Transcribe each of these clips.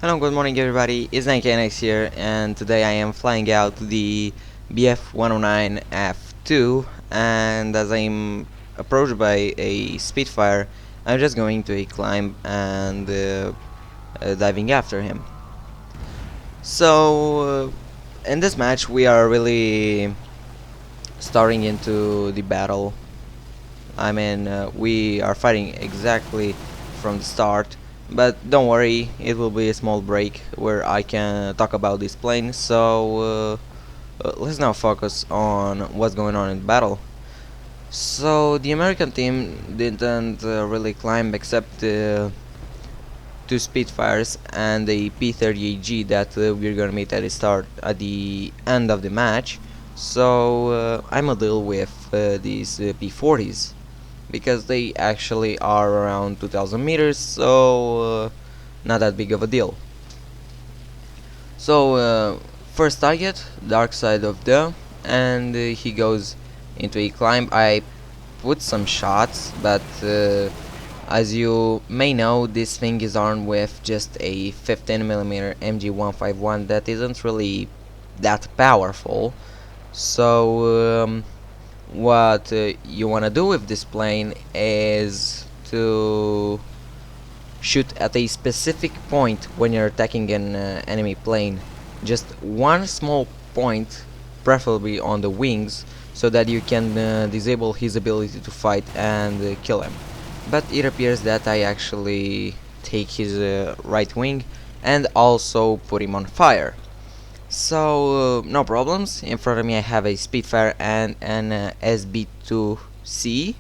Hello, good morning everybody, it's DanKNX here, and today I am flying out the BF-109 F-2, and as I'm approached by a Spitfire, I'm just going to a climb and diving after him. So, in this match we are really starting into the battle. I mean, we are fighting exactly from the start, but don't worry, it will be a small break where I can talk about this plane. So let's now focus on what's going on in battle. So the American team didn't really climb except two Spitfires and a P-38G that we're gonna meet at the end of the match. So I'm a deal with these P-40s because they actually are around 2000 meters, so not that big of a deal. So first target, dark side of the, and he goes into a climb. I put some shots, but as you may know, this thing is armed with just a 15mm MG151 that isn't really that powerful. So what you want to do with this plane is to shoot at a specific point when you're attacking an enemy plane. Just one small point, preferably on the wings, so that you can disable his ability to fight and kill him. But it appears that I actually take his right wing and also put him on fire. So no problems. In front of me I have a Spitfire and an SB2C.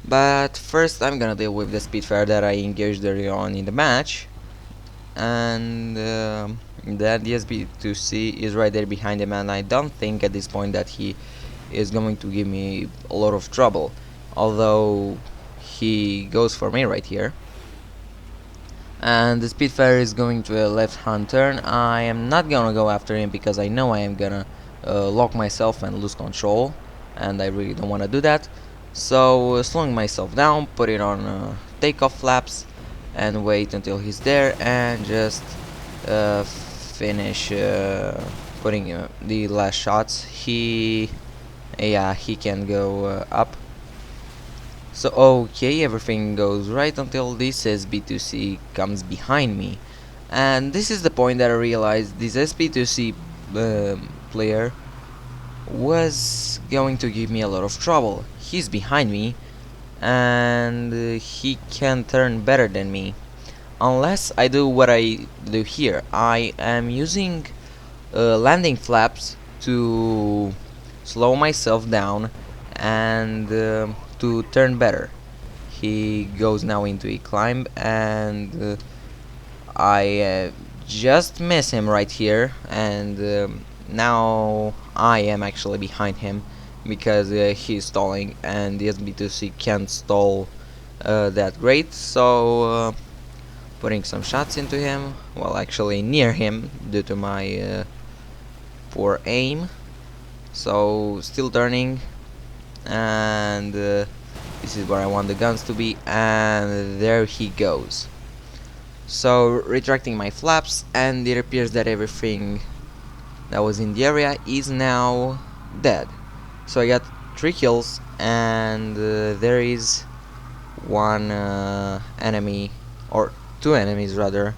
But first I'm gonna deal with the Spitfire that I engaged early on in the match. And then the SB2C is right there behind him, and I don't think at this point that he is going to give me a lot of trouble. Although he goes for me right here. And the Spitfire is going to a left-hand turn. I am not gonna go after him because I know I am gonna lock myself and lose control, and I really don't want to do that. So slowing myself down, put it on takeoff flaps, and wait until he's there, and just finish putting the last shots. He can go up. So okay, everything goes right until this SB2C comes behind me, and this is the point that I realized this SB2C player was going to give me a lot of trouble. He's behind me, and he can turn better than me, unless I do what I do here. I am using landing flaps to slow myself down and to turn better. He goes now into a climb, and I just miss him right here, and now I am actually behind him because he's stalling, and the SB2C can't stall that great. So putting some shots into him, well, actually near him due to my poor aim. So still turning, and this is where I want the guns to be, and there he goes. So retracting my flaps, and it appears that everything that was in the area is now dead. So I got 3 kills, and there is one enemy, or 2 enemies rather,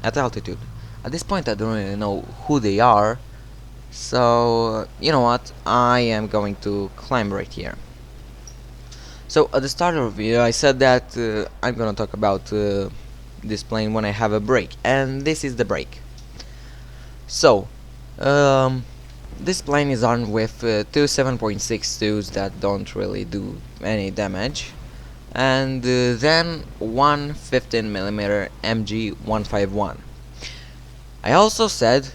at altitude. At this point I don't really know who they are, so you know what, I am going to climb right here. So at the start of the video I said that I'm gonna talk about this plane when I have a break, and this is the break. So this plane is armed with two 7.62s that don't really do any damage, and then one 15mm MG151. I also said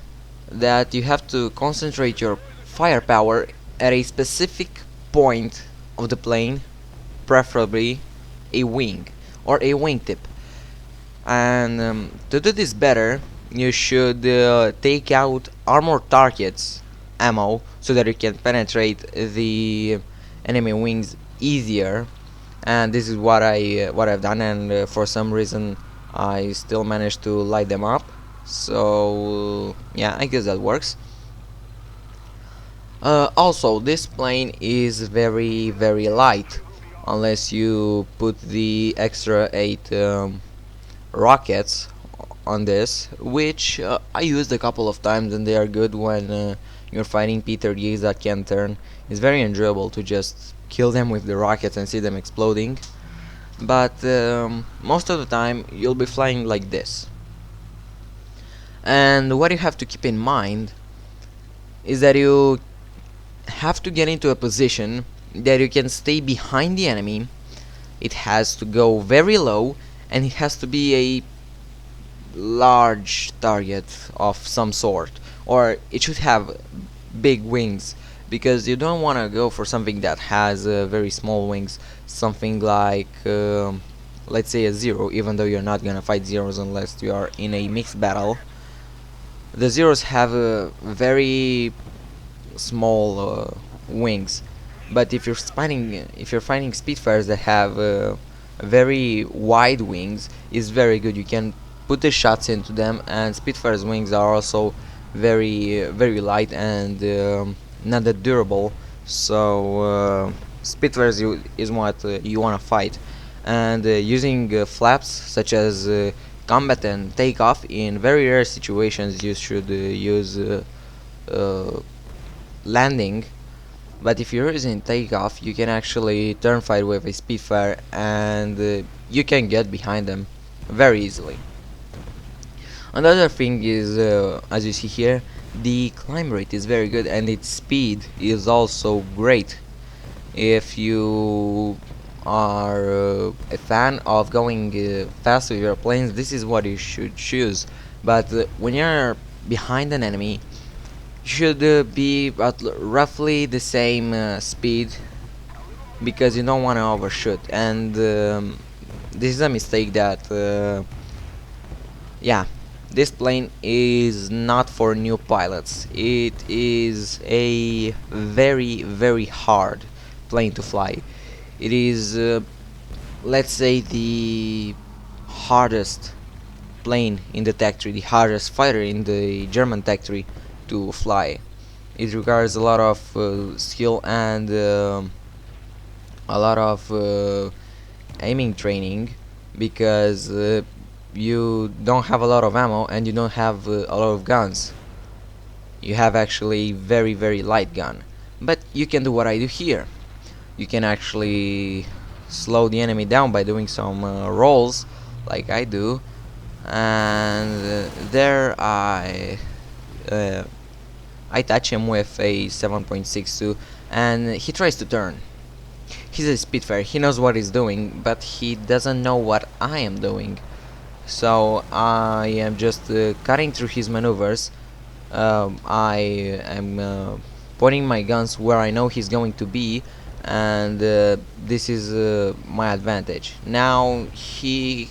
that you have to concentrate your firepower at a specific point of the plane, preferably a wing or a wingtip. And to do this better, you should take out armor targets ammo so that you can penetrate the enemy wings easier. And this is what I've done, and for some reason I still managed to light them up. So yeah, I guess that works. Also, this plane is very light, unless you put the extra 8 rockets on this, which I used a couple of times, and they are good when you're fighting P-38s that can turn. It's very enjoyable to just kill them with the rockets and see them exploding, but most of the time you'll be flying like this. And what you have to keep in mind is that you have to get into a position that you can stay behind the enemy. It has to go very low, and it has to be a large target of some sort, or it should have big wings, because you don't want to go for something that has very small wings, something like let's say a zero, even though you're not gonna fight zeros unless you are in a mixed battle. The zeros have very small wings, but if you're fighting Spitfires that have very wide wings, is very good. You can put the shots into them, and Spitfire's wings are also very light and not that durable. So Spitfires is what you want to fight, and using flaps such as combat and takeoff, in very rare situations you should use uh, landing. But if you're using takeoff, you can actually turn fight with a Spitfire, and you can get behind them very easily. Another thing is, as you see here, the climb rate is very good, and its speed is also great. If you are a fan of going fast with your planes, this is what you should choose. But when you're behind an enemy, you should be at roughly the same speed, because you don't want to overshoot. And this is a mistake that yeah, this plane is not for new pilots. It is a very hard plane to fly. It is let's say the hardest plane in the tech tree, the hardest fighter in the German tech tree to fly. It requires a lot of skill and a lot of aiming training, because you don't have a lot of ammo and you don't have a lot of guns. You have actually very light gun, but you can do what I do here. You can actually slow the enemy down by doing some rolls like I do, and there uh, I touch him with a 7.62, and he tries to turn. He's a Spitfire, he knows what he's doing, but he doesn't know what I am doing. So I am just cutting through his maneuvers. I am pointing my guns where I know he's going to be, and this is my advantage. Now he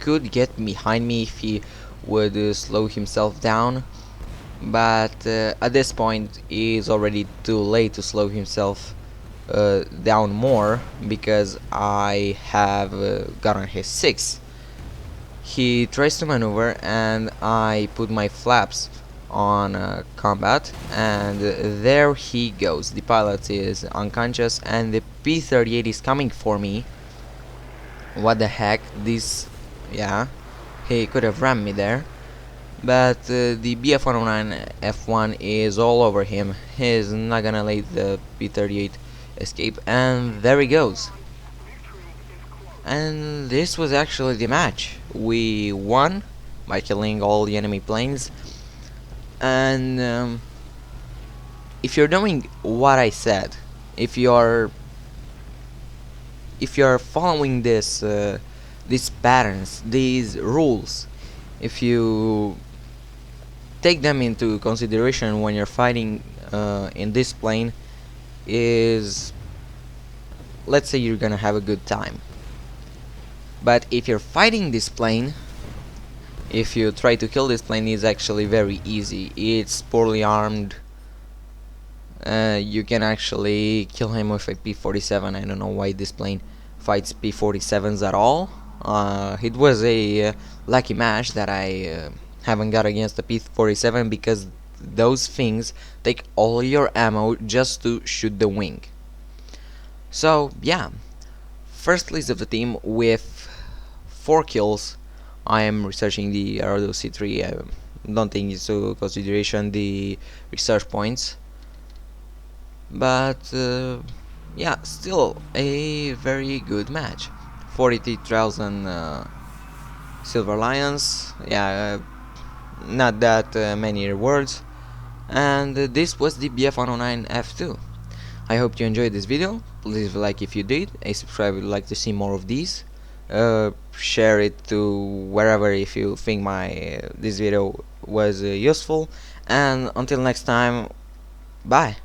could get behind me if he would slow himself down, but at this point it's already too late to slow himself down more, because I have gotten his 6. He tries to maneuver, and I put my flaps on combat, and there he goes. The pilot is unconscious, and the P-38 is coming for me. What the heck? This, yeah, he could have rammed me there. But the BF-109 F1 is all over him. He's not gonna let the P-38 escape, and there he goes. And this was actually the match. We won by killing all the enemy planes. And if you're doing what I said, if you're following these patterns, these rules, if you take them into consideration when you're fighting in this plane, is, let's say you're gonna have a good time. But if you're fighting this plane, if you try to kill this plane, it's actually very easy. It's poorly armed. You can actually kill him with a P-47. I don't know why this plane fights P-47s at all. It was a lucky match that I haven't got against the P-47 because those things take all your ammo just to shoot the wing. So yeah, first place of the team with 4 kills. I am researching the Arado C3. I don't take into consideration the research points, but yeah, still a very good match. 43,000 silver lions. Yeah, not that many rewards. And this was the BF109 F-2. I hope you enjoyed this video. Please like if you did, a subscribe if you'd like to see more of these. Share it to wherever if you think this video was useful. And until next time, bye.